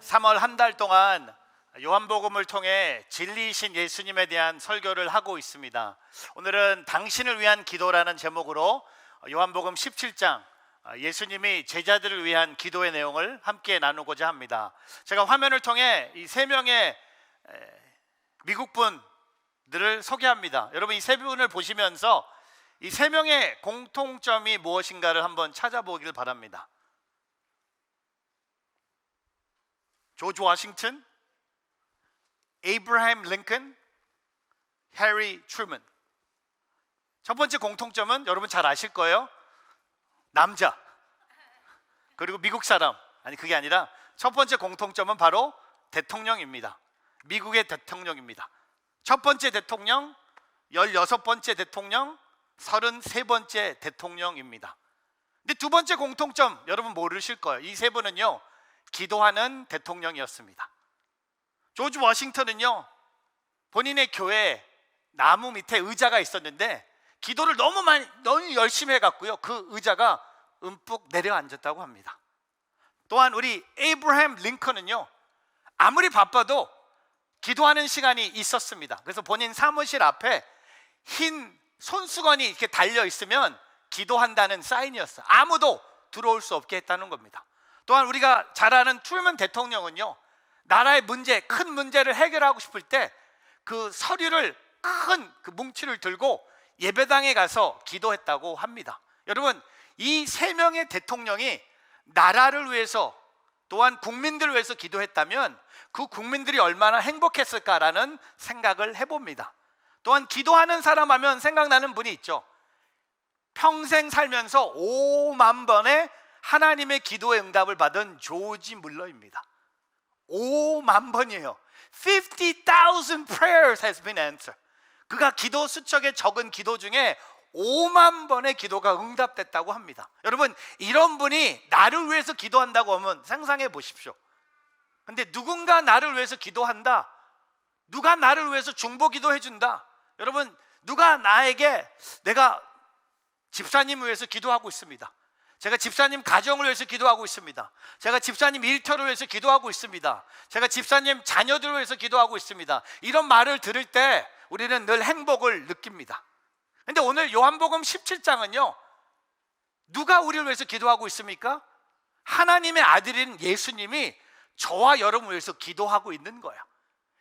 3월 한 달 동안 요한복음을 통해 진리이신 예수님에 대한 설교를 하고 있습니다. 오늘은 당신을 위한 기도라는 제목으로 요한복음 17장 예수님이 제자들을 위한 기도의 내용을 함께 나누고자 합니다. 제가 화면을 통해 이 세 명의 미국 분들을 소개합니다. 여러분, 이 세 분을 보시면서 이 세 명의 공통점이 무엇인가를 한번 찾아보길 바랍니다. 조지 워싱턴, 에이브라함 링컨, 해리 트루먼. 첫 번째 공통점은 여러분 잘 아실 거예요. 남자, 그리고 미국 사람. 아니, 그게 아니라 첫 번째 공통점은 바로 대통령입니다. 미국의 대통령입니다. 첫 번째 대통령, 16번째 대통령, 33번째 대통령입니다. 근데 두 번째 공통점 여러분 모르실 거예요. 이 세 분은요, 기도하는 대통령이었습니다. 조지 워싱턴은요, 본인의 교회에 나무 밑에 의자가 있었는데 기도를 너무 열심히 해갖고요, 그 의자가 움푹 내려앉았다고 합니다. 또한 우리 에이브라함 링컨은요, 아무리 바빠도 기도하는 시간이 있었습니다. 그래서 본인 사무실 앞에 흰 손수건이 이렇게 달려 있으면 기도한다는 사인이었어요. 아무도 들어올 수 없게 했다는 겁니다. 또한 우리가 잘 아는 트루먼 대통령은요, 나라의 큰 문제를 해결하고 싶을 때 그 서류를, 큰 그 뭉치를 들고 예배당에 가서 기도했다고 합니다. 여러분, 이 세 명의 대통령이 나라를 위해서, 또한 국민들을 위해서 기도했다면 그 국민들이 얼마나 행복했을까라는 생각을 해봅니다. 또한 기도하는 사람 하면 생각나는 분이 있죠. 평생 살면서 5만 번의 하나님의 기도의 응답을 받은 조지 물러입니다. 5만 번이에요. 50,000 prayers has been answered. 그가 기도 수첩에 적은 기도 중에 5만 번의 기도가 응답됐다고 합니다. 여러분, 이런 분이 나를 위해서 기도한다고 하면 상상해 보십시오. 근데 누군가 나를 위해서 기도한다, 누가 나를 위해서 중보 기도해 준다. 여러분, 누가 나에게, 내가 집사님을 위해서 기도하고 있습니다, 제가 집사님 가정을 위해서 기도하고 있습니다, 제가 집사님 일터를 위해서 기도하고 있습니다, 제가 집사님 자녀들을 위해서 기도하고 있습니다, 이런 말을 들을 때 우리는 늘 행복을 느낍니다. 근데 오늘 요한복음 17장은요, 누가 우리를 위해서 기도하고 있습니까? 하나님의 아들인 예수님이 저와 여러분을 위해서 기도하고 있는 거예요.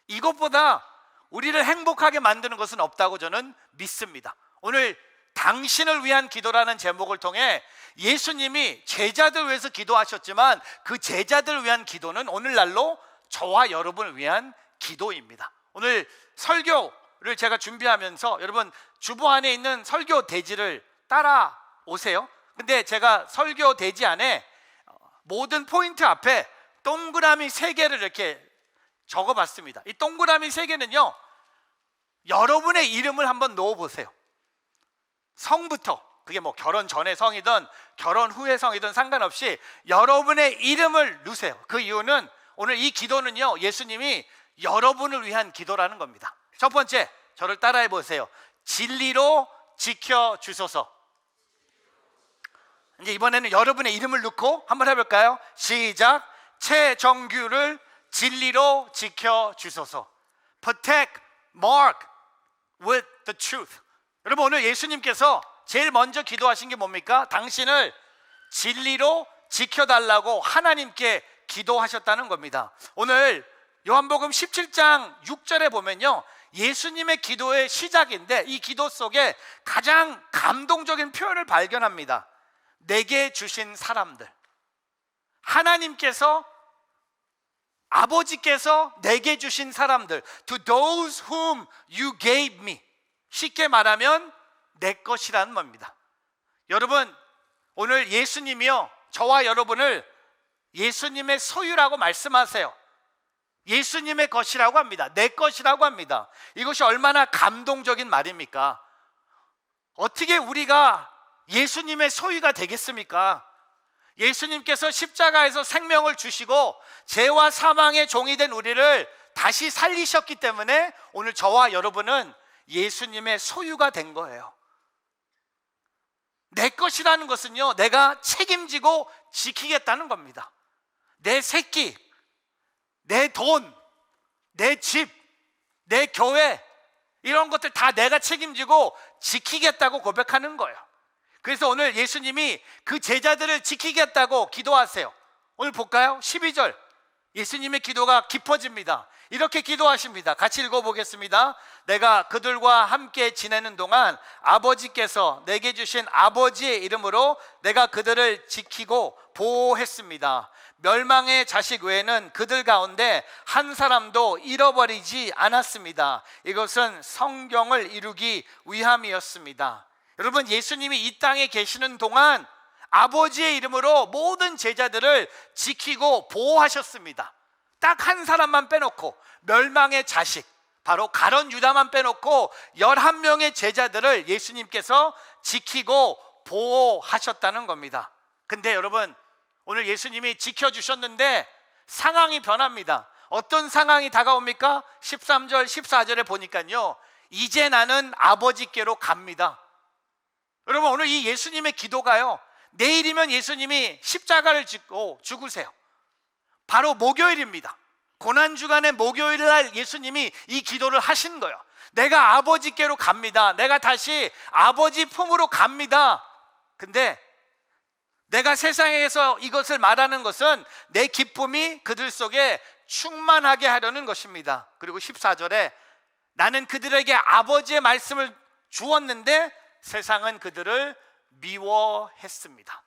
이것보다 우리를 행복하게 만드는 것은 없다고 저는 믿습니다. 오늘 당신을 위한 기도라는 제목을 통해 예수님이 제자들을 위해서 기도하셨지만 그 제자들을 위한 기도는 오늘날로 저와 여러분을 위한 기도입니다. 오늘 설교를 제가 준비하면서 여러분, 주보 안에 있는 설교 대지를 따라오세요. 근데 제가 설교 대지 안에 모든 포인트 앞에 동그라미 3개를 이렇게 적어봤습니다. 이 동그라미 3개는요, 여러분의 이름을 한번 넣어보세요. 성부터, 그게 뭐 결혼 전의 성이든 결혼 후의 성이든 상관없이 여러분의 이름을 넣으세요. 그 이유는 오늘 이 기도는요, 예수님이 여러분을 위한 기도라는 겁니다. 첫 번째, 저를 따라해 보세요. 진리로 지켜주소서. 이제 이번에는 여러분의 이름을 넣고 한번 해볼까요? 시작. 최정규를 진리로 지켜주소서. Protect Mark with the truth. 여러분, 오늘 예수님께서 제일 먼저 기도하신 게 뭡니까? 당신을 진리로 지켜달라고 하나님께 기도하셨다는 겁니다. 오늘 요한복음 17장 6절에 보면요, 예수님의 기도의 시작인데 이 기도 속에 가장 감동적인 표현을 발견합니다. 내게 주신 사람들. 하나님께서, 아버지께서 내게 주신 사람들, To those whom you gave me. 쉽게 말하면 내 것이라는 겁니다. 여러분, 오늘 예수님이요, 저와 여러분을 예수님의 소유라고 말씀하세요. 예수님의 것이라고 합니다. 내 것이라고 합니다. 이것이 얼마나 감동적인 말입니까? 어떻게 우리가 예수님의 소유가 되겠습니까? 예수님께서 십자가에서 생명을 주시고 죄와 사망의 종이 된 우리를 다시 살리셨기 때문에 오늘 저와 여러분은 예수님의 소유가 된 거예요. 내 것이라는 것은요, 내가 책임지고 지키겠다는 겁니다. 내 새끼, 내 돈, 내 집, 내 교회, 이런 것들 다 내가 책임지고 지키겠다고 고백하는 거예요. 그래서 오늘 예수님이 그 제자들을 지키겠다고 기도하세요. 오늘 볼까요? 12절 예수님의 기도가 깊어집니다. 이렇게 기도하십니다. 같이 읽어보겠습니다. 내가 그들과 함께 지내는 동안 아버지께서 내게 주신 아버지의 이름으로 내가 그들을 지키고 보호했습니다. 멸망의 자식 외에는 그들 가운데 한 사람도 잃어버리지 않았습니다. 이것은 성경을 이루기 위함이었습니다. 여러분, 예수님이 이 땅에 계시는 동안 아버지의 이름으로 모든 제자들을 지키고 보호하셨습니다. 딱 한 사람만 빼놓고, 멸망의 자식, 바로 가룟 유다만 빼놓고 11명의 제자들을 예수님께서 지키고 보호하셨다는 겁니다. 근데 여러분, 오늘 예수님이 지켜주셨는데 상황이 변합니다. 어떤 상황이 다가옵니까? 13절 14절에 보니까요, 이제 나는 아버지께로 갑니다. 여러분, 오늘 이 예수님의 기도가요, 내일이면 예수님이 십자가를 짓고 죽으세요. 바로 목요일입니다. 고난주간의 목요일날 예수님이 이 기도를 하신 거예요. 내가 아버지께로 갑니다. 내가 다시 아버지 품으로 갑니다. 근데 내가 세상에서 이것을 말하는 것은 내 기쁨이 그들 속에 충만하게 하려는 것입니다. 그리고 14절에 나는 그들에게 아버지의 말씀을 주었는데 세상은 그들을 미워했습니다.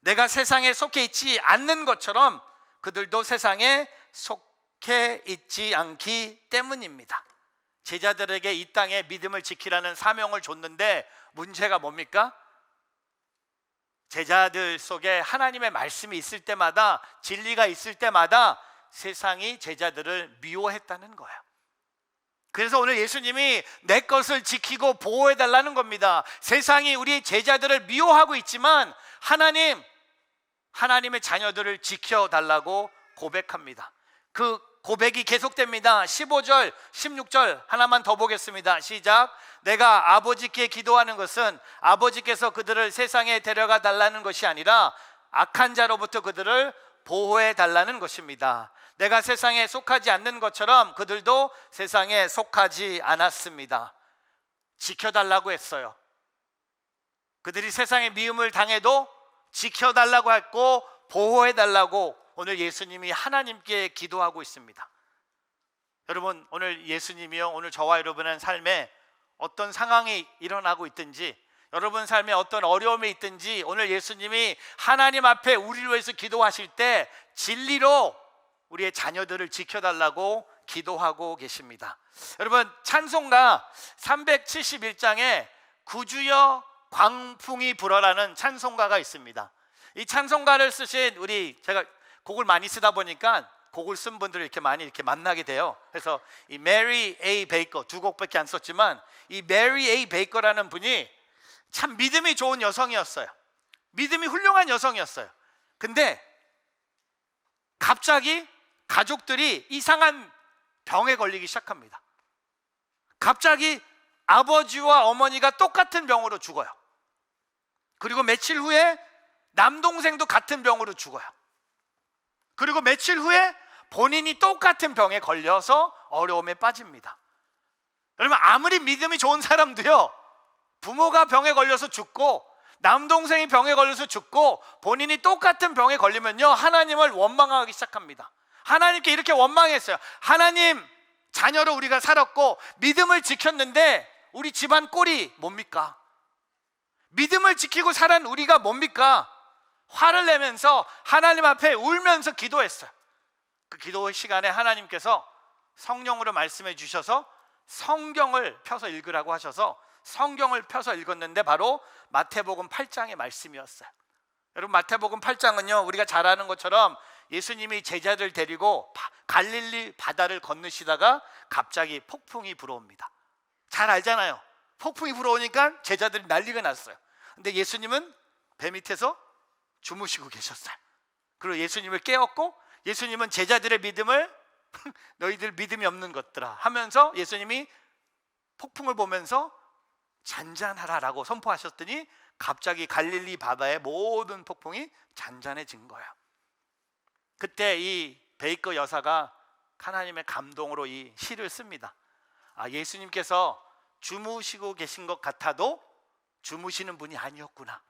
내가 세상에 속해 있지 않는 것처럼 그들도 세상에 속해 있지 않기 때문입니다. 제자들에게 이 땅에 믿음을 지키라는 사명을 줬는데 문제가 뭡니까? 제자들 속에 하나님의 말씀이 있을 때마다, 진리가 있을 때마다 세상이 제자들을 미워했다는 거예요. 그래서 오늘 예수님이 내 것을 지키고 보호해달라는 겁니다. 세상이 우리 제자들을 미워하고 있지만 하나님의 자녀들을 지켜달라고 고백합니다. 그 고백이 계속됩니다. 15절, 16절 하나만 더 보겠습니다. 시작. 내가 아버지께 기도하는 것은 아버지께서 그들을 세상에 데려가 달라는 것이 아니라 악한 자로부터 그들을 보호해 달라는 것입니다. 내가 세상에 속하지 않는 것처럼 그들도 세상에 속하지 않았습니다. 지켜달라고 했어요. 그들이 세상에 미움을 당해도 지켜달라고 했고 보호해달라고 오늘 예수님이 하나님께 기도하고 있습니다. 여러분, 오늘 예수님이요, 오늘 저와 여러분의 삶에 어떤 상황이 일어나고 있든지, 여러분 삶에 어떤 어려움이 있든지, 오늘 예수님이 하나님 앞에 우리를 위해서 기도하실 때 진리로 우리의 자녀들을 지켜달라고 기도하고 계십니다. 여러분, 찬송가 371장에 구주여 광풍이 불어라는 찬송가가 있습니다. 이 찬송가를 쓰신 제가 곡을 많이 쓰다 보니까 곡을 쓴 분들을 이렇게 많이 이렇게 만나게 돼요. 그래서 이 메리 A 베이커, 두 곡밖에 안 썼지만 이 메리 A 베이커라는 분이 참 믿음이 좋은 여성이었어요. 믿음이 훌륭한 여성이었어요. 근데 갑자기 가족들이 이상한 병에 걸리기 시작합니다. 갑자기 아버지와 어머니가 똑같은 병으로 죽어요. 그리고 며칠 후에 남동생도 같은 병으로 죽어요. 그리고 며칠 후에 본인이 똑같은 병에 걸려서 어려움에 빠집니다. 여러분, 아무리 믿음이 좋은 사람도요, 부모가 병에 걸려서 죽고 남동생이 병에 걸려서 죽고 본인이 똑같은 병에 걸리면요, 하나님을 원망하기 시작합니다. 하나님께 이렇게 원망했어요. 하나님, 자녀로 우리가 살았고 믿음을 지켰는데 우리 집안 꼴이 뭡니까? 믿음을 지키고 살은 우리가 뭡니까? 화를 내면서 하나님 앞에 울면서 기도했어요. 그 기도 시간에 하나님께서 성령으로 말씀해 주셔서 성경을 펴서 읽으라고 하셔서 성경을 펴서 읽었는데 바로 마태복음 8장의 말씀이었어요. 여러분, 마태복음 8장은요, 우리가 잘 아는 것처럼 예수님이 제자들 데리고 갈릴리 바다를 건너시다가 갑자기 폭풍이 불어옵니다. 잘 알잖아요. 폭풍이 불어오니까 제자들이 난리가 났어요. 근데 예수님은 배 밑에서 주무시고 계셨어요. 그리고 예수님을 깨웠고 예수님은 제자들의 믿음을 너희들 믿음이 없는 것들아 하면서 예수님이 폭풍을 보면서 잔잔하라라고 선포하셨더니 갑자기 갈릴리 바다의 모든 폭풍이 잔잔해진 거예요. 그때 이 베이커 여사가 하나님의 감동으로 이 시를 씁니다. 예수님께서 주무시고 계신 것 같아도 주무시는 분이 아니었구나.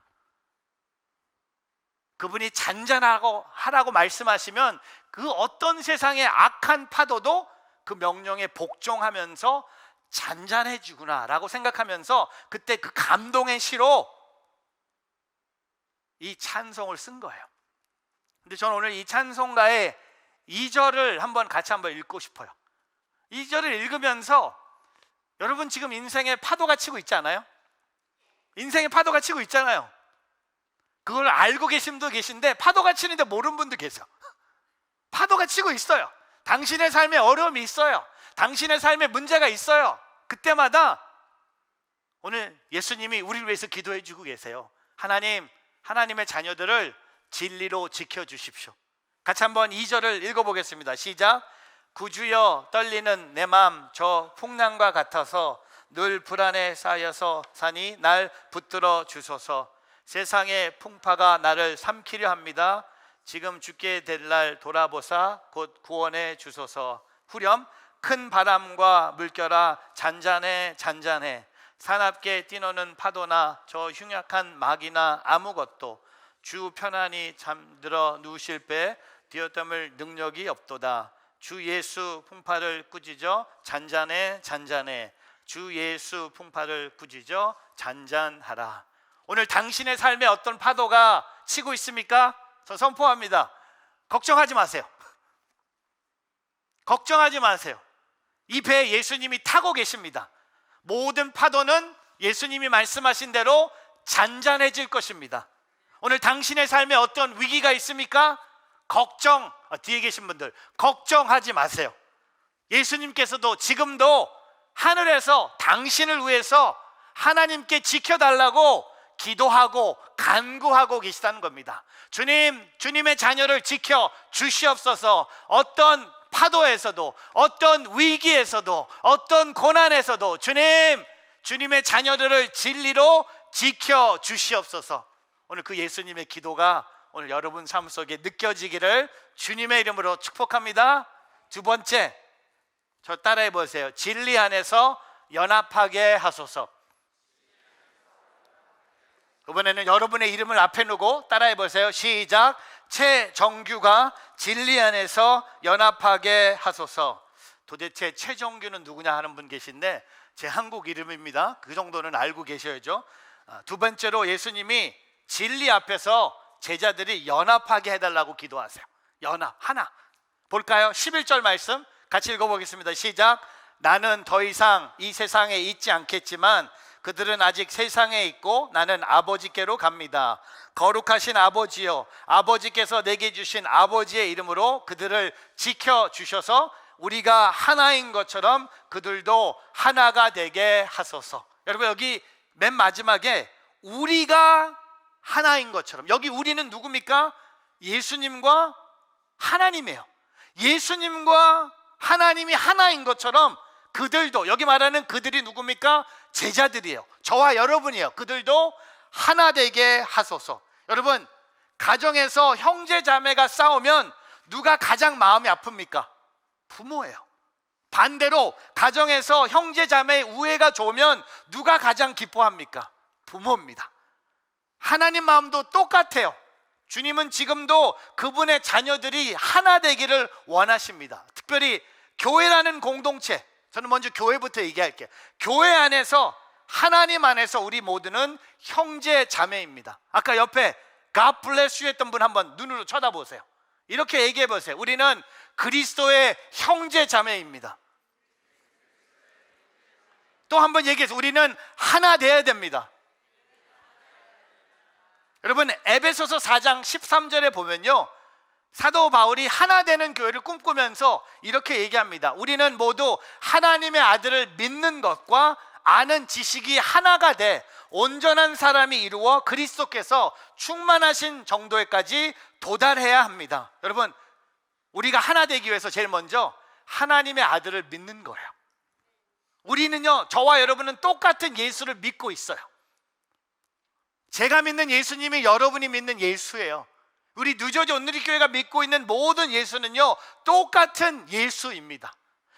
그분이 잔잔하고 하라고 말씀하시면 그 어떤 세상의 악한 파도도 그 명령에 복종하면서 잔잔해지구나 라고 생각하면서 그때 그 감동의 시로 이 찬송을 쓴 거예요. 근데 저는 오늘 이 찬송가의 2절을 같이 한번 읽고 싶어요. 2절을 읽으면서 여러분 지금 인생에 파도가 치고 있잖아요. 인생에 파도가 치고 있잖아요. 그걸 알고 계신 분도 계신데 파도가 치는데 모르는 분도 계세요. 파도가 치고 있어요. 당신의 삶에 어려움이 있어요. 당신의 삶에 문제가 있어요. 그때마다 오늘 예수님이 우리를 위해서 기도해 주고 계세요. 하나님의 자녀들을 진리로 지켜주십시오. 같이 한번 2절을 읽어보겠습니다. 시작. 구주여 떨리는 내 맘 저 풍랑과 같아서 늘 불안에 쌓여서 사니 날 붙들어 주소서. 세상의 풍파가 나를 삼키려 합니다. 지금 죽게 될 날 돌아보사 곧 구원해 주소서. 후렴. 큰 바람과 물결아 잔잔해 잔잔해 사납게 뛰노는 파도나 저 흉약한 막이나 아무것도 주 편안히 잠들어 누우실 배 뛰어덤을 능력이 없도다. 주 예수 풍파를 꾸짖어 잔잔해 잔잔해 주 예수 풍파를 꾸짖어 잔잔하라. 오늘 당신의 삶에 어떤 파도가 치고 있습니까? 저 선포합니다. 걱정하지 마세요. 걱정하지 마세요. 이 배에 예수님이 타고 계십니다. 모든 파도는 예수님이 말씀하신 대로 잔잔해질 것입니다. 오늘 당신의 삶에 어떤 위기가 있습니까? 뒤에 계신 분들 걱정하지 마세요. 예수님께서도 지금도 하늘에서 당신을 위해서 하나님께 지켜달라고 기도하고 간구하고 계시다는 겁니다. 주님의 자녀를 지켜 주시옵소서. 어떤 파도에서도 어떤 위기에서도 어떤 고난에서도 주님의 자녀들을 진리로 지켜 주시옵소서. 오늘 그 예수님의 기도가 오늘 여러분 삶 속에 느껴지기를 주님의 이름으로 축복합니다. 두 번째, 저 따라해 보세요. 진리 안에서 연합하게 하소서. 이번에는 여러분의 이름을 앞에 놓고 따라해 보세요. 시작. 최정규가 진리 안에서 연합하게 하소서. 도대체 최정규는 누구냐 하는 분 계신데 제 한국 이름입니다. 그 정도는 알고 계셔야죠. 두 번째로 예수님이 진리 앞에서 제자들이 연합하게 해달라고 기도하세요. 연합, 하나. 볼까요? 11절 말씀 같이 읽어보겠습니다. 시작. 나는 더 이상 이 세상에 있지 않겠지만 그들은 아직 세상에 있고 나는 아버지께로 갑니다. 거룩하신 아버지여, 아버지께서 내게 주신 아버지의 이름으로 그들을 지켜주셔서 우리가 하나인 것처럼 그들도 하나가 되게 하소서. 여러분 여기 맨 마지막에 우리가 하나인 것처럼, 여기 우리는 누굽니까? 예수님과 하나님이에요. 예수님과 하나님이 하나인 것처럼 그들도, 여기 말하는 그들이 누굽니까? 제자들이에요. 저와 여러분이에요. 그들도 하나 되게 하소서. 여러분 가정에서 형제 자매가 싸우면 누가 가장 마음이 아픕니까? 부모예요. 반대로 가정에서 형제 자매의 우애가 좋으면 누가 가장 기뻐합니까? 부모입니다. 하나님 마음도 똑같아요. 주님은 지금도 그분의 자녀들이 하나 되기를 원하십니다. 특별히 교회라는 공동체, 저는 먼저 교회부터 얘기할게요. 교회 안에서, 하나님 안에서 우리 모두는 형제 자매입니다. 아까 옆에 God bless you 했던 분 한번 눈으로 쳐다보세요. 이렇게 얘기해 보세요. 우리는 그리스도의 형제 자매입니다. 또 한번 얘기해서 우리는 하나 돼야 됩니다. 여러분 에베소서 4장 13절에 보면요, 사도 바울이 하나 되는 교회를 꿈꾸면서 이렇게 얘기합니다. 우리는 모두 하나님의 아들을 믿는 것과 아는 지식이 하나가 돼 온전한 사람이 이루어 그리스도께서 충만하신 정도에까지 도달해야 합니다. 여러분 우리가 하나 되기 위해서 제일 먼저 하나님의 아들을 믿는 거예요. 우리는요, 저와 여러분은 똑같은 예수를 믿고 있어요. 제가 믿는 예수님이 여러분이 믿는 예수예요. 우리 뉴저지 온누리교회가 믿고 있는 모든 예수는요, 똑같은 예수입니다.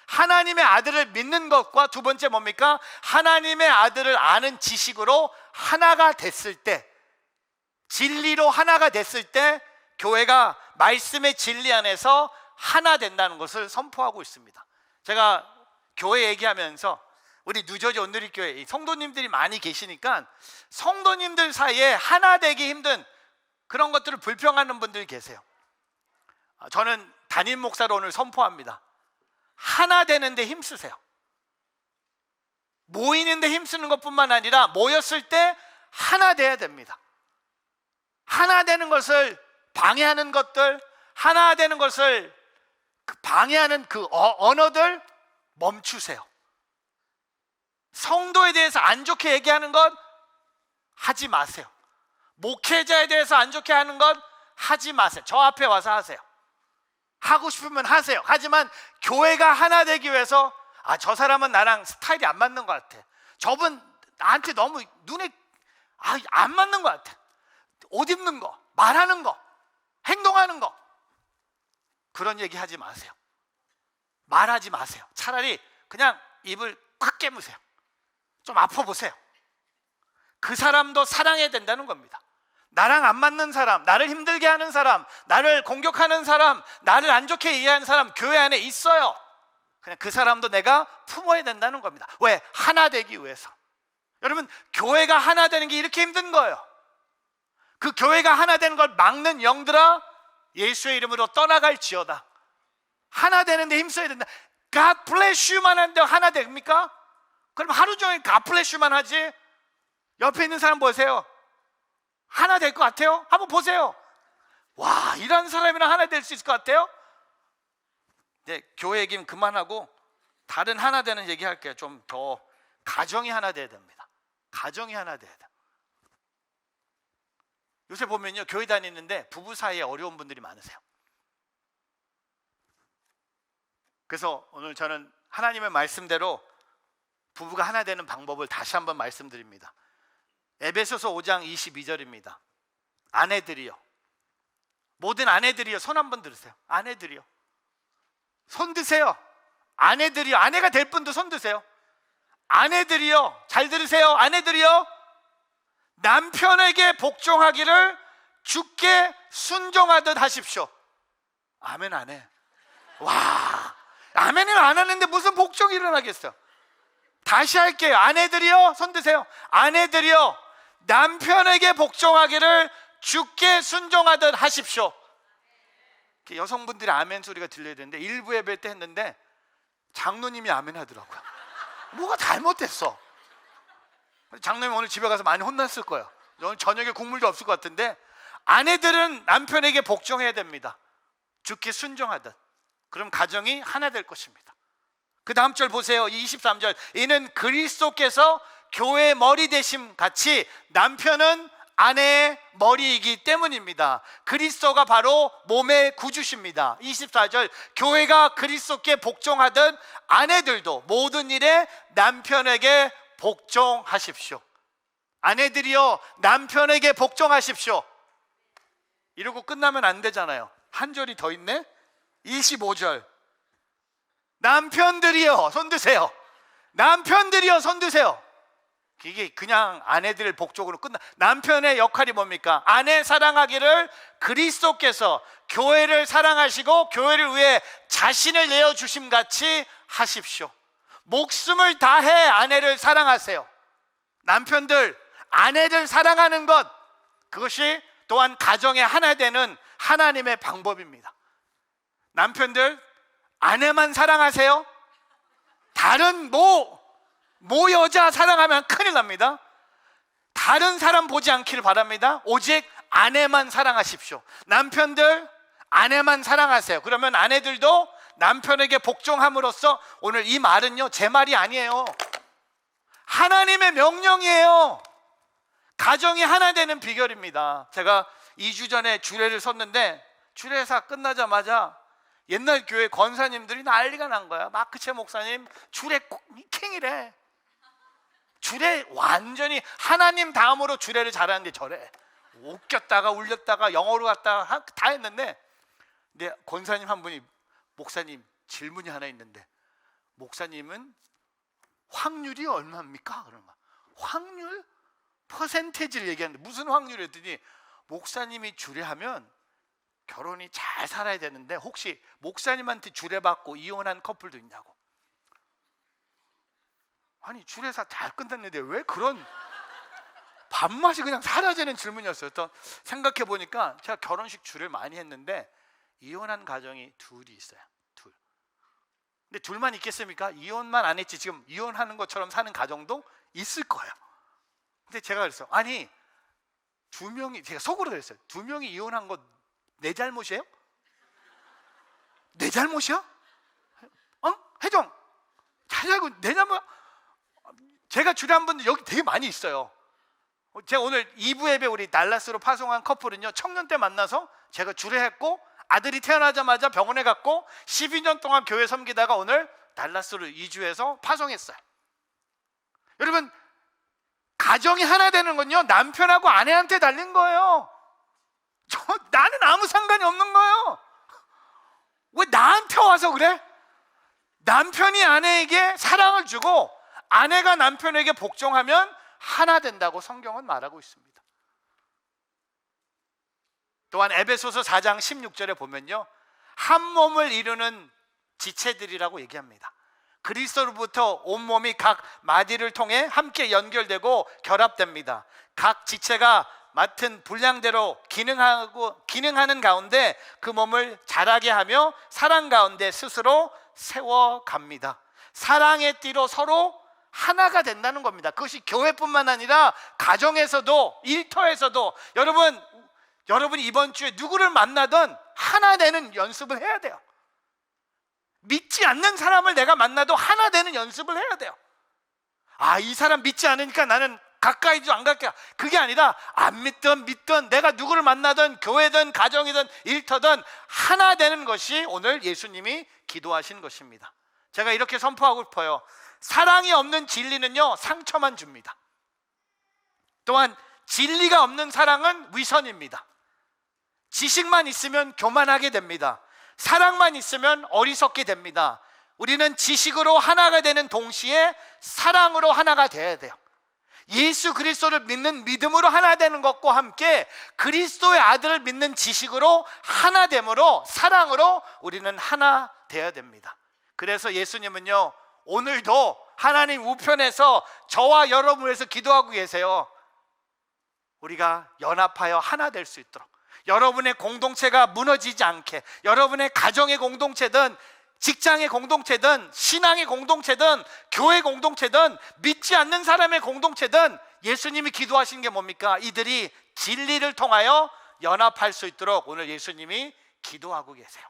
하나님의 아들을 믿는 것과 두 번째 뭡니까? 하나님의 아들을 아는 지식으로 하나가 됐을 때, 진리로 하나가 됐을 때 교회가 말씀의 진리 안에서 하나 된다는 것을 선포하고 있습니다. 제가 교회 얘기하면서 우리 뉴저지 온누리교회 성도님들이 많이 계시니까 성도님들 사이에 하나 되기 힘든 그런 것들을 불평하는 분들이 계세요. 저는 담임 목사로 오늘 선포합니다. 하나 되는데 힘쓰세요. 모이는데 힘쓰는 것뿐만 아니라 모였을 때 하나 돼야 됩니다. 하나 되는 것을 방해하는 것들, 하나 되는 것을 방해하는 그 언어들 멈추세요. 성도에 대해서 안 좋게 얘기하는 것 하지 마세요. 목회자에 대해서 안 좋게 하는 것 하지 마세요. 저 앞에 와서 하세요. 하고 싶으면 하세요. 하지만 교회가 하나 되기 위해서 저 사람은 나랑 스타일이 안 맞는 것 같아. 저분 나한테 너무 눈에 안 맞는 것 같아. 옷 입는 거, 말하는 거, 행동하는 거, 그런 얘기 하지 마세요. 말하지 마세요. 차라리 그냥 입을 꽉 깨무세요. 좀 아파보세요. 그 사람도 사랑해야 된다는 겁니다. 나랑 안 맞는 사람, 나를 힘들게 하는 사람, 나를 공격하는 사람, 나를 안 좋게 이해하는 사람 교회 안에 있어요. 그냥 그 사람도 내가 품어야 된다는 겁니다. 왜? 하나 되기 위해서. 여러분, 교회가 하나 되는 게 이렇게 힘든 거예요. 그 교회가 하나 되는 걸 막는 영들아, 예수의 이름으로 떠나갈지어다. 하나 되는데 힘써야 된다. God bless you만 하는데 하나 됩니까? 그럼 하루 종일 God bless you만 하지. 옆에 있는 사람 보세요. 하나 될 것 같아요? 한번 보세요. 와, 이런 사람이랑 하나 될 수 있을 것 같아요? 네, 교회 얘기는 그만하고 다른 하나 되는 얘기 할게요. 좀 더 가정이 하나 돼야 됩니다. 가정이 하나 돼야 돼요. 요새 보면요, 교회 다니는데 부부 사이에 어려운 분들이 많으세요. 그래서 오늘 저는 하나님의 말씀대로 부부가 하나 되는 방법을 다시 한번 말씀드립니다. 에베소서 5장 22절입니다. 아내들이요, 모든 아내들이요, 손 한번 들으세요. 아내들이요, 손 드세요. 아내들이요, 아내가 될 분도 손 드세요. 아내들이요, 잘 들으세요. 아내들이요, 남편에게 복종하기를 주께 순종하듯 하십시오. 아멘 안 해. 와, 아멘을 안 하는데 무슨 복종이 일어나겠어요? 다시 할게요. 아내들이요, 손 드세요. 아내들이요, 남편에게 복종하기를 주께 순종하듯 하십시오. 여성분들이 아멘 소리가 들려야 되는데 일부 예배 때 했는데 장로님이 아멘 하더라고요. 뭐가 잘못됐어. 장로님 오늘 집에 가서 많이 혼났을 거예요. 오늘 저녁에 국물도 없을 것 같은데, 아내들은 남편에게 복종해야 됩니다. 주께 순종하듯. 그럼 가정이 하나 될 것입니다. 그 다음 절 보세요. 23절. 이는 그리스도께서 교회의 머리 되심 같이 남편은 아내의 머리이기 때문입니다. 그리스도가 바로 몸의 구주십니다. 24절. 교회가 그리스도께 복종하듯 아내들도 모든 일에 남편에게 복종하십시오. 아내들이요, 남편에게 복종하십시오. 이러고 끝나면 안 되잖아요. 한 절이 더 있네. 25절. 남편들이요, 손 드세요. 남편들이요, 손 드세요. 이게 그냥 아내들 복종으로 끝나. 남편의 역할이 뭡니까? 아내 사랑하기를 그리스도께서 교회를 사랑하시고 교회를 위해 자신을 내어주심 같이 하십시오. 목숨을 다해 아내를 사랑하세요. 남편들, 아내를 사랑하는 것, 그것이 또한 가정의 하나 되는 하나님의 방법입니다. 남편들, 아내만 사랑하세요. 다른 모 여자 사랑하면 큰일 납니다. 다른 사람 보지 않기를 바랍니다. 오직 아내만 사랑하십시오. 남편들, 아내만 사랑하세요. 그러면 아내들도 남편에게 복종함으로써, 오늘 이 말은요, 제 말이 아니에요. 하나님의 명령이에요. 가정이 하나 되는 비결입니다. 제가 2주 전에 주례를 섰는데 주례사 끝나자마자 옛날 교회 권사님들이 난리가 난 거야. 마크채 목사님 주례 킹이래. 주례 완전히 하나님 다음으로 주례를 잘하는데 저래. 웃겼다가 울렸다가 영어로 갔다가 다 했는데, 근데 권사님 한 분이 목사님 질문이 하나 있는데 목사님은 확률이 얼마입니까? 그런 거. 확률? 퍼센테이지를 얘기하는데 무슨 확률을 했더니 목사님이 주례하면 결혼이 잘 살아야 되는데 혹시 목사님한테 주례받고 이혼한 커플도 있냐고. 아니 주례사 잘 끝났는데 왜 그런 밥맛이 그냥 사라지는 질문이었어요. 또 생각해 보니까 제가 결혼식 주례를 많이 했는데 이혼한 가정이 둘이 있어요. 둘. 근데 둘만 있겠습니까? 이혼만 안 했지 지금 이혼하는 것처럼 사는 가정도 있을 거예요. 근데 제가 그랬어요. 아니 두 명이, 제가 속으로 그랬어요. 두 명이 이혼한 거 내 잘못이에요? 내 잘못이야? 혜정 잘 알고 내 잘못. 제가 주례한 분들 여기 되게 많이 있어요. 제가 오늘 2부 예배 우리 달라스로 파송한 커플은요 청년 때 만나서 제가 주례했고 아들이 태어나자마자 병원에 갔고 12년 동안 교회 섬기다가 오늘 달라스로 이주해서 파송했어요. 여러분 가정이 하나 되는 건요 남편하고 아내한테 달린 거예요. 나는 아무 상관이 없는 거예요. 왜 나한테 와서 그래? 남편이 아내에게 사랑을 주고 아내가 남편에게 복종하면 하나 된다고 성경은 말하고 있습니다. 또한 에베소서 4장 16절에 보면요 한 몸을 이루는 지체들이라고 얘기합니다. 그리스도로부터 온몸이 각 마디를 통해 함께 연결되고 결합됩니다. 각 지체가 맡은 분량대로 기능하는 가운데 그 몸을 자라게 하며 사랑 가운데 스스로 세워갑니다. 사랑의 띠로 서로 하나가 된다는 겁니다. 그것이 교회뿐만 아니라 가정에서도 일터에서도 여러분이 이번 주에 누구를 만나든 하나 되는 연습을 해야 돼요. 믿지 않는 사람을 내가 만나도 하나 되는 연습을 해야 돼요. 이 사람 믿지 않으니까 나는 가까이도 안 갈게. 그게 아니라 안 믿든 내가 누구를 만나든 교회든 가정이든 일터든 하나 되는 것이 오늘 예수님이 기도하신 것입니다. 제가 이렇게 선포하고 싶어요. 사랑이 없는 진리는요 상처만 줍니다. 또한 진리가 없는 사랑은 위선입니다. 지식만 있으면 교만하게 됩니다. 사랑만 있으면 어리석게 됩니다. 우리는 지식으로 하나가 되는 동시에 사랑으로 하나가 돼야 돼요. 예수 그리스도를 믿는 믿음으로 하나 되는 것과 함께 그리스도의 아들을 믿는 지식으로 하나 됨으로 사랑으로 우리는 하나 돼야 됩니다. 그래서 예수님은요 오늘도 하나님 우편에서 저와 여러분을 위해서 기도하고 계세요. 우리가 연합하여 하나 될 수 있도록, 여러분의 공동체가 무너지지 않게, 여러분의 가정의 공동체든 직장의 공동체든 신앙의 공동체든 교회 공동체든 믿지 않는 사람의 공동체든 예수님이 기도하신 게 뭡니까? 이들이 진리를 통하여 연합할 수 있도록 오늘 예수님이 기도하고 계세요.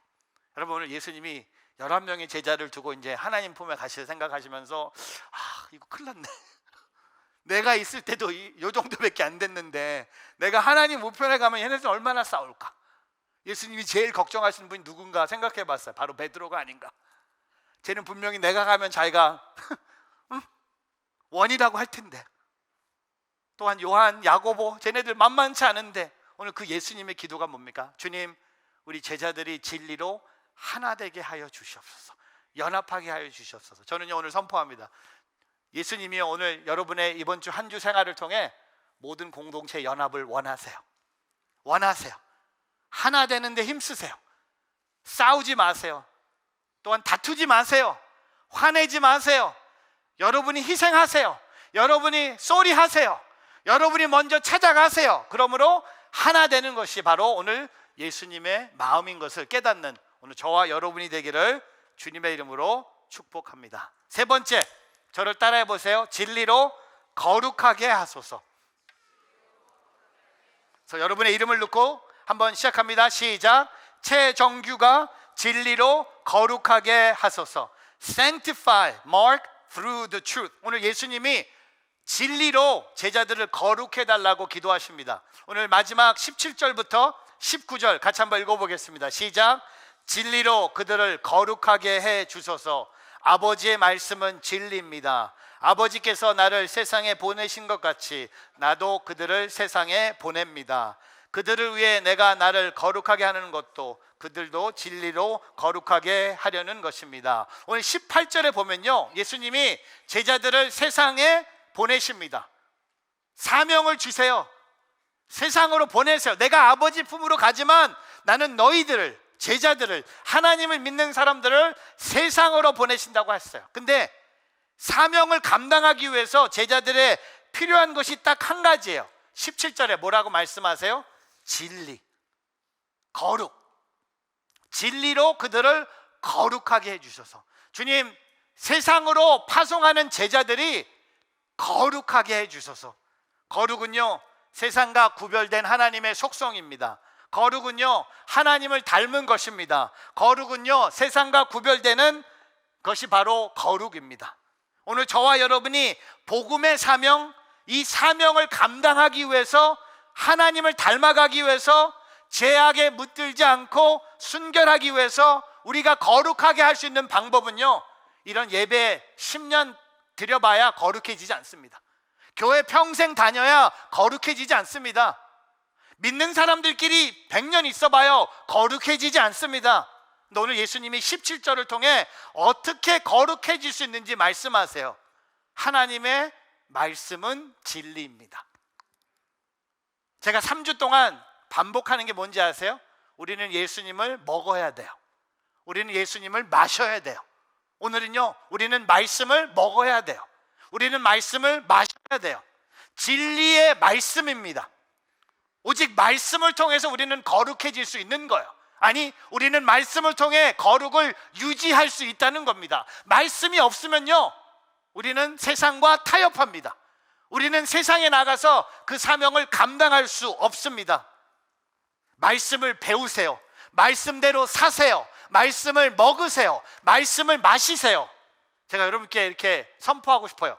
여러분 오늘 예수님이 11명의 제자를 두고 이제 하나님 품에 가실 생각하시면서 이거 큰일 났네. 내가 있을 때도 이 정도밖에 안 됐는데 내가 하나님 우편에 가면 얘네들 얼마나 싸울까? 예수님이 제일 걱정하시는 분이 누군가 생각해 봤어요. 바로 베드로가 아닌가. 쟤는 분명히 내가 가면 자기가 원이라고 할 텐데, 또한 요한, 야고보 쟤네들 만만치 않은데 오늘 그 예수님의 기도가 뭡니까? 주님 우리 제자들이 진리로 하나 되게 하여 주시옵소서, 연합하게 하여 주시옵소서. 저는요 오늘 선포합니다. 예수님이 오늘 여러분의 이번 주 한 주 생활을 통해 모든 공동체 연합을 원하세요. 하나 되는데 힘쓰세요. 싸우지 마세요. 또한 다투지 마세요. 화내지 마세요. 여러분이 희생하세요. 여러분이 쏘리 하세요. 여러분이 먼저 찾아가세요. 그러므로 하나 되는 것이 바로 오늘 예수님의 마음인 것을 깨닫는 오늘 저와 여러분이 되기를 주님의 이름으로 축복합니다. 세 번째, 저를 따라해 보세요. 진리로 거룩하게 하소서. 그래서 여러분의 이름을 넣고 한번 시작합니다. 시작. 최정규가 진리로 거룩하게 하소서. Sanctify Mark through the truth. 오늘 예수님이 진리로 제자들을 거룩해 달라고 기도하십니다. 오늘 마지막 17절부터 19절 같이 한번 읽어보겠습니다. 시작. 진리로 그들을 거룩하게 해 주소서. 아버지의 말씀은 진리입니다. 아버지께서 나를 세상에 보내신 것 같이 나도 그들을 세상에 보냅니다. 그들을 위해 내가 나를 거룩하게 하는 것도 그들도 진리로 거룩하게 하려는 것입니다. 오늘 18절에 보면요, 예수님이 제자들을 세상에 보내십니다. 사명을 주세요. 세상으로 보내세요. 내가 아버지 품으로 가지만 나는 너희들을, 제자들을, 하나님을 믿는 사람들을 세상으로 보내신다고 했어요. 근데 사명을 감당하기 위해서 제자들의 필요한 것이 딱 한 가지예요. 17절에 뭐라고 말씀하세요? 진리, 거룩. 진리로 그들을 거룩하게 해주셔서, 주님, 세상으로 파송하는 제자들이 거룩하게 해주셔서. 거룩은요, 세상과 구별된 하나님의 속성입니다. 거룩은요, 하나님을 닮은 것입니다. 거룩은요, 세상과 구별되는 것이 바로 거룩입니다. 오늘 저와 여러분이 복음의 사명, 이 사명을 감당하기 위해서, 하나님을 닮아가기 위해서, 죄악에 묻들지 않고 순결하기 위해서 우리가 거룩하게 할 수 있는 방법은요, 이런 예배 10년 드려봐야 거룩해지지 않습니다. 교회 평생 다녀야 거룩해지지 않습니다. 믿는 사람들끼리 100년 있어봐요 거룩해지지 않습니다. 근데 오늘 예수님이 17절을 통해 어떻게 거룩해질 수 있는지 말씀하세요. 하나님의 말씀은 진리입니다. 제가 3주 동안 반복하는 게 뭔지 아세요? 우리는 예수님을 먹어야 돼요. 우리는 예수님을 마셔야 돼요. 오늘은요, 우리는 말씀을 먹어야 돼요. 우리는 말씀을 마셔야 돼요. 진리의 말씀입니다. 오직 말씀을 통해서 우리는 거룩해질 수 있는 거예요. 아니, 우리는 말씀을 통해 거룩을 유지할 수 있다는 겁니다. 말씀이 없으면요, 우리는 세상과 타협합니다. 우리는 세상에 나가서 그 사명을 감당할 수 없습니다. 말씀을 배우세요. 말씀대로 사세요. 말씀을 먹으세요. 말씀을 마시세요. 제가 여러분께 이렇게 선포하고 싶어요.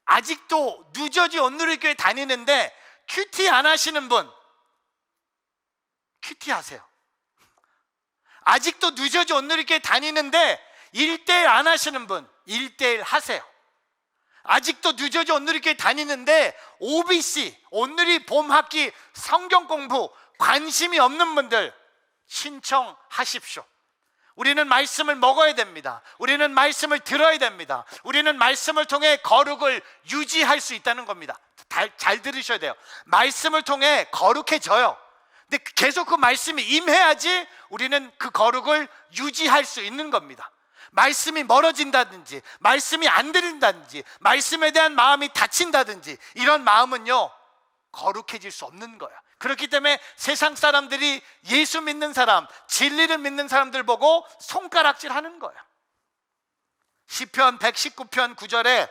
아직도 뉴저지 온누리교회 다니는데 큐티 안 하시는 분, 큐티 하세요. 아직도 뉴저지 온누리교회 다니는데 1:1 안 하시는 분, 1:1 하세요. 아직도 뉴저지 온누리교회 다니는데 OBC, 온누리 봄학기 성경 공부 관심이 없는 분들 신청하십시오. 우리는 말씀을 먹어야 됩니다. 우리는 말씀을 들어야 됩니다. 우리는 말씀을 통해 거룩을 유지할 수 있다는 겁니다. 잘 들으셔야 돼요. 말씀을 통해 거룩해져요. 근데 계속 그 말씀이 임해야지 우리는 그 거룩을 유지할 수 있는 겁니다. 말씀이 멀어진다든지, 말씀이 안 들린다든지, 말씀에 대한 마음이 닫힌다든지, 이런 마음은요, 거룩해질 수 없는 거예요. 그렇기 때문에 세상 사람들이 예수 믿는 사람, 진리를 믿는 사람들 보고 손가락질 하는 거예요. 시편 119편 9절에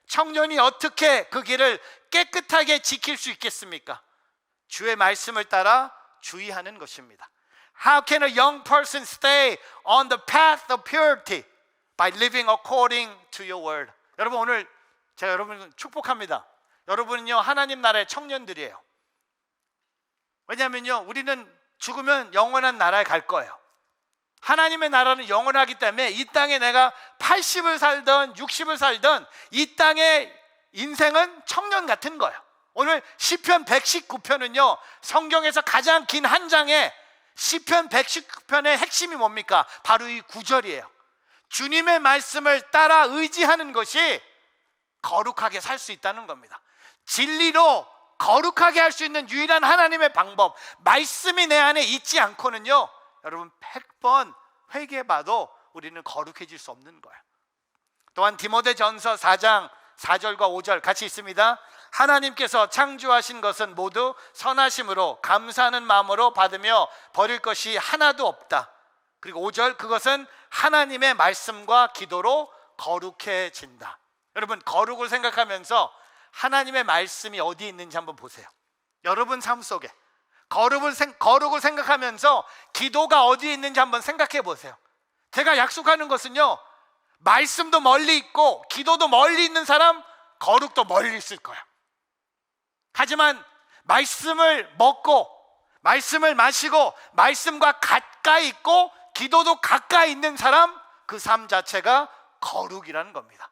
청년이 어떻게 그 길을 깨끗하게 지킬 수 있겠습니까? 주의 말씀을 따라 주의하는 것입니다. How can a young person stay on the path of purity? By living according to your word. 여러분, 오늘 제가 여러분을 축복합니다. 여러분은요, 하나님 나라의 청년들이에요. 왜냐하면요, 우리는 죽으면 영원한 나라에 갈 거예요. 하나님의 나라는 영원하기 때문에 이 땅에 내가 80을 살든 60을 살든 이 땅의 인생은 청년 같은 거예요. 오늘 시편 119편은요, 성경에서 가장 긴 한 장에 시편 119편의 핵심이 뭡니까? 바로 이 9절이에요. 주님의 말씀을 따라 의지하는 것이 거룩하게 살 수 있다는 겁니다. 진리로 거룩하게 할 수 있는 유일한 하나님의 방법, 말씀이 내 안에 있지 않고는요, 여러분 100번 회개해봐도 우리는 거룩해질 수 없는 거예요. 또한 디모데전서 4장 4절과 5절 같이 있습니다. 하나님께서 창조하신 것은 모두 선하심으로 감사하는 마음으로 받으며 버릴 것이 하나도 없다. 그리고 5절, 그것은 하나님의 말씀과 기도로 거룩해진다. 여러분, 거룩을 생각하면서 하나님의 말씀이 어디에 있는지 한번 보세요. 여러분 삶 속에 거룩을 생각하면서 기도가 어디에 있는지 한번 생각해 보세요. 제가 약속하는 것은요, 말씀도 멀리 있고 기도도 멀리 있는 사람, 거룩도 멀리 있을 거예요. 하지만 말씀을 먹고 말씀을 마시고 말씀과 가까이 있고 기도도 가까이 있는 사람, 그 삶 자체가 거룩이라는 겁니다.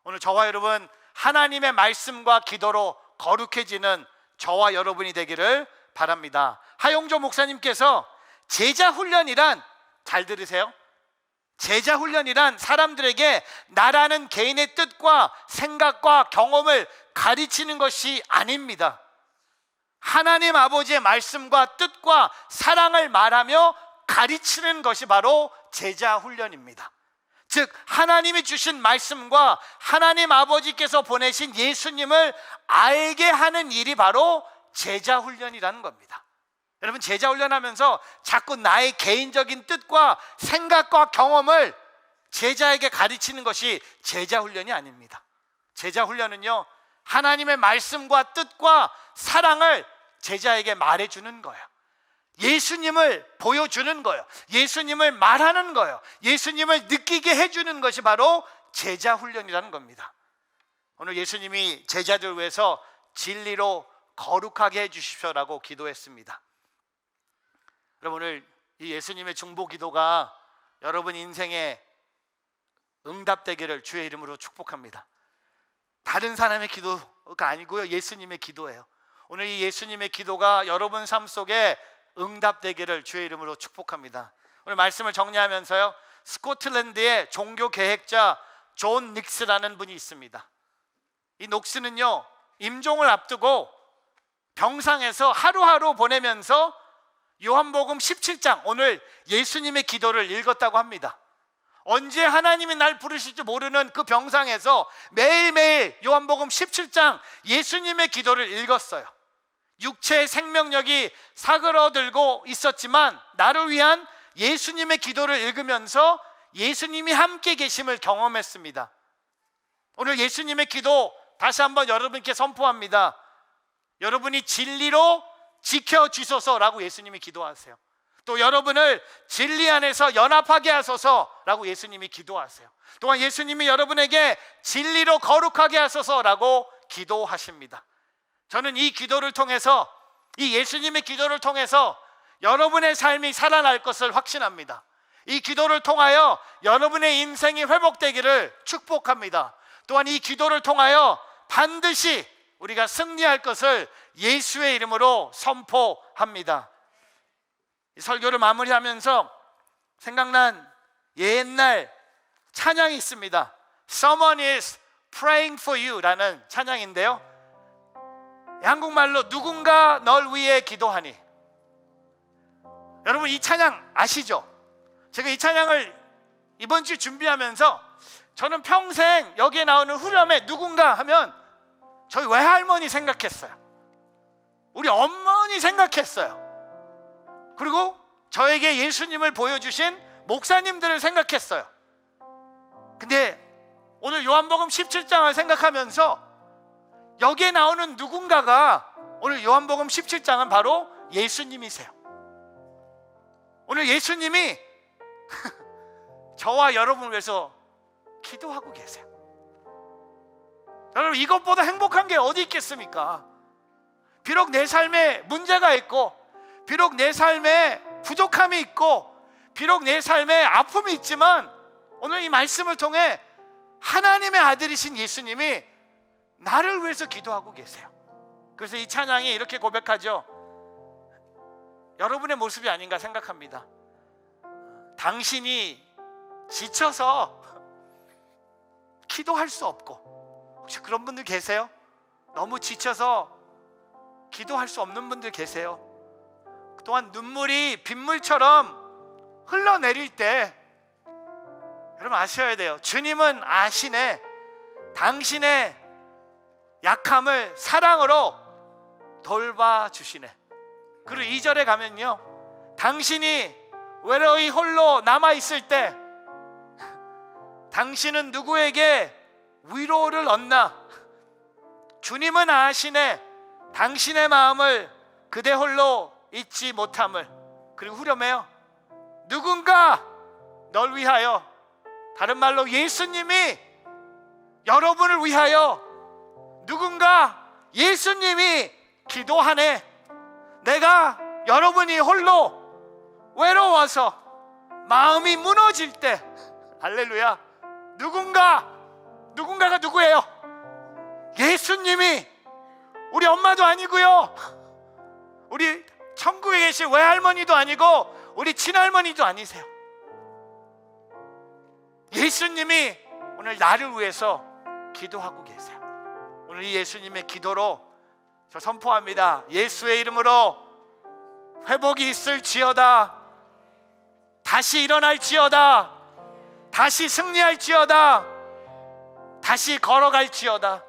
오늘 저와 여러분 하나님의 말씀과 기도로 거룩해지는 저와 여러분이 되기를 바랍니다. 하용조 목사님께서 제자 훈련이란, 잘 들으세요, 제자 훈련이란 사람들에게 나라는 개인의 뜻과 생각과 경험을 가르치는 것이 아닙니다. 하나님 아버지의 말씀과 뜻과 사랑을 말하며 가르치는 것이 바로 제자 훈련입니다. 즉 하나님이 주신 말씀과 하나님 아버지께서 보내신 예수님을 알게 하는 일이 바로 제자 훈련이라는 겁니다. 여러분, 제자 훈련하면서 자꾸 나의 개인적인 뜻과 생각과 경험을 제자에게 가르치는 것이 제자 훈련이 아닙니다. 제자 훈련은요, 하나님의 말씀과 뜻과 사랑을 제자에게 말해주는 거예요. 예수님을 보여주는 거예요. 예수님을 말하는 거예요. 예수님을 느끼게 해주는 것이 바로 제자 훈련이라는 겁니다. 오늘 예수님이 제자들 위해서 진리로 거룩하게 해주십시오라고 기도했습니다. 여러분, 오늘 이 예수님의 중보 기도가 여러분 인생에 응답되기를 주의 이름으로 축복합니다. 다른 사람의 기도가 아니고요, 예수님의 기도예요. 오늘 이 예수님의 기도가 여러분 삶 속에 응답되기를 주의 이름으로 축복합니다. 오늘 말씀을 정리하면서요, 스코틀랜드의 종교 계획자 존 닉스라는 분이 있습니다. 이 녹스는요, 임종을 앞두고 병상에서 하루하루 보내면서 요한복음 17장, 오늘 예수님의 기도를 읽었다고 합니다. 언제 하나님이 날 부르실지 모르는 그 병상에서 매일매일 요한복음 17장 예수님의 기도를 읽었어요. 육체의 생명력이 사그러들고 있었지만 나를 위한 예수님의 기도를 읽으면서 예수님이 함께 계심을 경험했습니다. 오늘 예수님의 기도 다시 한번 여러분께 선포합니다. 여러분이 진리로 지켜주소서라고 예수님이 기도하세요. 또 여러분을 진리 안에서 연합하게 하소서라고 예수님이 기도하세요. 또한 예수님이 여러분에게 진리로 거룩하게 하소서라고 기도하십니다. 저는 이 기도를 통해서, 이 예수님의 기도를 통해서 여러분의 삶이 살아날 것을 확신합니다. 이 기도를 통하여 여러분의 인생이 회복되기를 축복합니다. 또한 이 기도를 통하여 반드시 우리가 승리할 것을 예수의 이름으로 선포합니다. 이 설교를 마무리하면서 생각난 옛날 찬양이 있습니다. Someone is praying for you 라는 찬양인데요, 한국말로 누군가 널 위해 기도하니. 여러분, 이 찬양 아시죠? 제가 이 찬양을 이번 주 준비하면서 저는 평생 여기에 나오는 후렴에 누군가 하면 저희 외할머니 생각했어요. 우리 어머니 생각했어요. 그리고 저에게 예수님을 보여주신 목사님들을 생각했어요. 근데 오늘 요한복음 17장을 생각하면서 여기에 나오는 누군가가, 오늘 요한복음 17장은 바로 예수님이세요. 오늘 예수님이 저와 여러분을 위해서 기도하고 계세요. 여러분, 이것보다 행복한 게 어디 있겠습니까? 비록 내 삶에 문제가 있고, 비록 내 삶에 부족함이 있고, 비록 내 삶에 아픔이 있지만 오늘 이 말씀을 통해 하나님의 아들이신 예수님이 나를 위해서 기도하고 계세요. 그래서 이 찬양이 이렇게 고백하죠. 여러분의 모습이 아닌가 생각합니다. 당신이 지쳐서 기도할 수 없고, 혹시 그런 분들 계세요? 너무 지쳐서 기도할 수 없는 분들 계세요? 또한 눈물이 빗물처럼 흘러내릴 때 여러분 아셔야 돼요. 주님은 아시네. 당신의 약함을 사랑으로 돌봐주시네. 그리고 2절에 가면요, 당신이 외로이 홀로 남아있을 때 당신은 누구에게 위로를 얻나? 주님은 아시네. 당신의 마음을 그대 홀로 잊지 못함을. 그리고 후렴에요, 누군가 널 위하여, 다른 말로 예수님이 여러분을 위하여, 누군가 예수님이 기도하네. 내가 여러분이 홀로 외로워서 마음이 무너질 때, 할렐루야, 누군가 누군가가 누구예요? 예수님이. 우리 엄마도 아니고요, 우리 천국에 계신 외할머니도 아니고 우리 친할머니도 아니세요. 예수님이 오늘 나를 위해서 기도하고 계세요. 오늘 이 예수님의 기도로 저 선포합니다. 예수의 이름으로 회복이 있을지어다. 다시 일어날지어다. 다시 승리할지어다. 다시 걸어갈지어다.